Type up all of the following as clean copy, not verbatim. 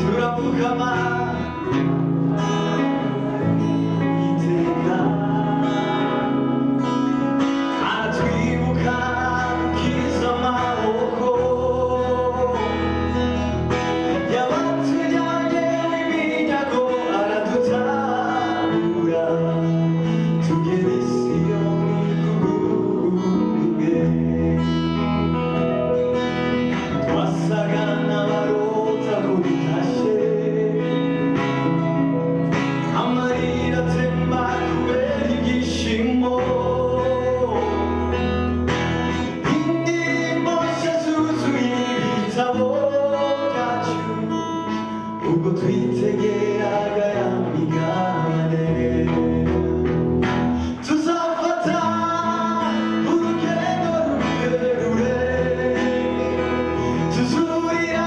turapfukama iteka aratwibuka dukiza amaboko yabatujyanye n'iminyago aradutabura tugera i Siyoni kubw'ubwe twasaga n'abarota ko bitashe amarira atemba kubera ibyishimo indirimbo nshya zuzuye ibitabo byacu ubwo twitegeraga ya migabane tuzafata urugendo rurerure tuzurira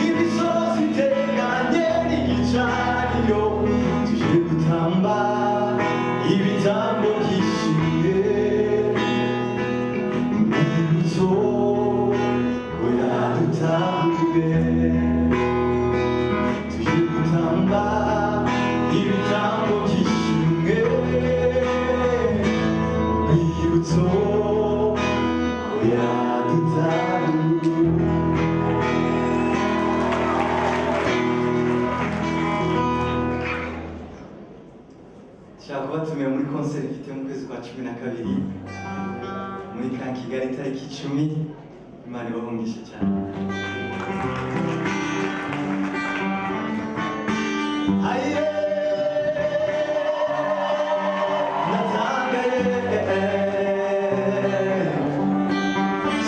imisozi iteganye n'igicaniro tuje gutamba ibitambo byishimye urwibutso ko yadutahuye tuje gutamba ibitambo byishimye urwibutso ko yadutahuye. Nshaka kubatumiye muri konseri ifite mu kwezi kwa 12 muri ka Kigali tariki 10. Imana ibahungishe cyane. Aye natangaye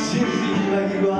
sinzibagirwa